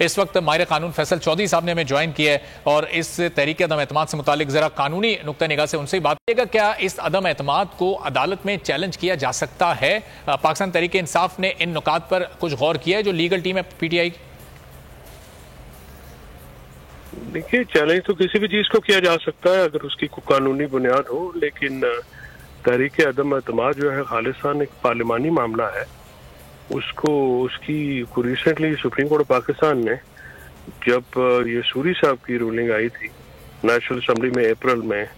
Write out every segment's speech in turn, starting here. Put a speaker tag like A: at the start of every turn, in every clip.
A: इस वक्त माहिर कानून फैसल चौधरी साहब ने हमें ज्वाइन किया है और इस तहरीक अदम एतमाद से मुतालिक जरा कानूनी नुक्ता निगाह से उनसे बात करिएगा। क्या इस अदम एतमाद को अदालत में चैलेंज किया जा सकता है? पाकिस्तान तहरीक इंसाफ ने इन नुकात पर कुछ गौर किया है जो लीगल टीम है पीटीआई की?
B: देखिए, चैलेंज तो किसी भी चीज को किया जा सकता है अगर उसकी कोई कानूनी बुनियाद हो, लेकिन तहरीक अदम एतमाद जो है खालिस्तान एक पार्लिमानी मामला है। उसकी recently supreme court of Pakistan ने जब ये सूरी साहब की रूलिंग आई थी नेशनल असेंबली में अप्रैल में,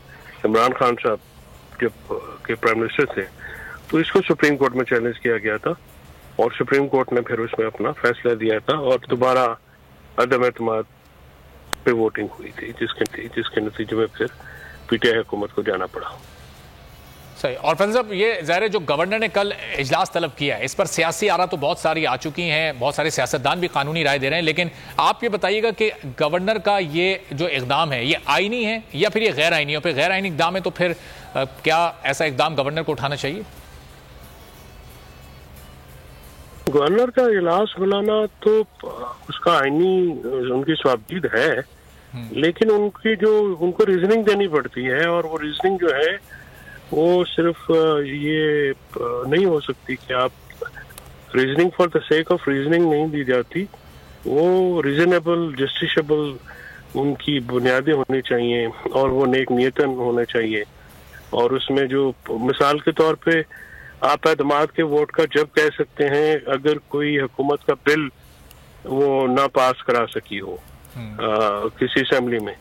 B: इमरान खान साहब जब के प्राइम मिनिस्टर थे, तो इसको सुप्रीम कोर्ट में चैलेंज किया गया था और सुप्रीम कोर्ट ने फिर उसमें अपना फैसला दिया था और दोबारा अदम एतमाद पे वोटिंग हुई थी, जिसके नतीजे में फिर पीटीआई हुकूमत को जाना पड़ा।
A: सही। और फैसल साहब, ये ज़ाहिर है जो गवर्नर ने कल इजलास तलब किया है, इस पर सियासी आरा तो बहुत सारी आ चुकी हैं, बहुत सारे सियासतदान भी कानूनी राय दे रहे हैं, लेकिन आप ये बताइएगा कि गवर्नर का ये जो इक़दाम है ये आईनी है या फिर ये गैर आईनी है? फिर गैर आईनी इक़दाम है तो फिर क्या ऐसा इक़दाम गवर्नर को उठाना चाहिए?
B: गवर्नर का इजलास बुलाना तो उसका आईनी उनकी स्वाबदीद है, लेकिन उनको रीजनिंग देनी पड़ती है और वो रीजनिंग जो है वो सिर्फ ये नहीं हो सकती कि आप reasoning for the sake of reasoning नहीं दी जाती। वो रीजनेबल, जस्टिसेबल उनकी बुनियादें होनी चाहिए और वो नेक नियतन होने चाहिए। और उसमें जो मिसाल के तौर पे आप एतमाद के वोट का जब कह सकते हैं अगर कोई हुकूमत का बिल वो ना पास करा सकी हो किसी असेंबली में,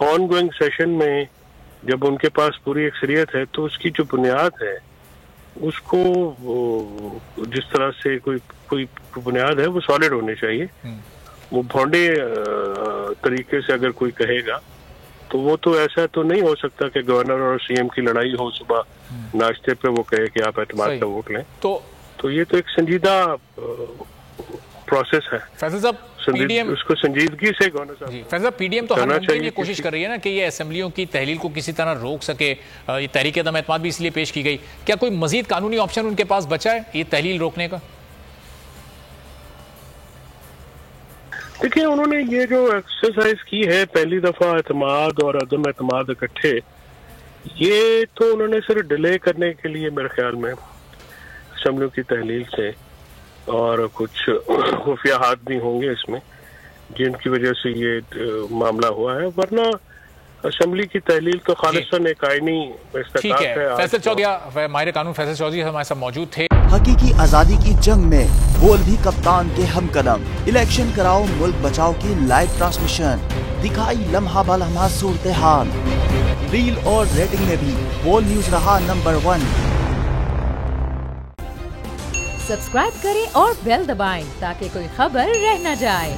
B: ऑन गोइंग सेशन में जब उनके पास पूरी अक्सरियत है, तो उसकी जो बुनियाद है उसको जिस तरह से कोई बुनियाद है वो सॉलिड होनी चाहिए। वो भोंडे तरीके से अगर कोई कहेगा तो वो तो ऐसा तो नहीं हो सकता कि गवर्नर और सीएम की लड़ाई हो, सुबह नाश्ते पे वो कहे कि आप एतमाद का वोट लें। तो ये तो एक संजीदा प्रोसेस है।
A: फैसल साहब, पीडीएम
B: उसको संजीदगी से
A: फैसल साहब, पीडीएम तो हर मुमकिन ये कोशिश कर रही है ना कि ये असेंबलियों की तहलील को किसी तरह रोक सके। ये तहरीक अदम एतमाद भी इसलिए पेश की गई। क्या कोई मजीद कानूनी ऑप्शन उनके पास बचा है ये तहलील रोकने का?
B: देखिए, उन्होंने ये जो एक्सरसाइज की है पहली दफा एतमाद और अदम एतमाद इकट्ठे, ये तो उन्होंने सिर्फ डिले करने के लिए मेरे ख्याल में असेंबलियों की तहलील से, और कुछ खुफिया हाथ भी होंगे इसमें जिनकी वजह से ये मामला हुआ है, वरना असेंबली की तहलील तो खालिस्तान एक आईनी इस्तेकाक है।
A: फैसल चौधरी, माहिर कानून फैसल चौधरी हमारे साथ मौजूद थे।
C: हकीकी आजादी की जंग में बोल भी कप्तान के हमकदम। इलेक्शन कराओ मुल्क बचाओ की लाइव ट्रांसमिशन, दिखाई लम्हा बलम्हा सूरत हाल। रील और रेटिंग में भी बोल न्यूज रहा नंबर 1।
D: सब्सक्राइब करें और बेल दबाएं ताकि कोई खबर रह न जाए।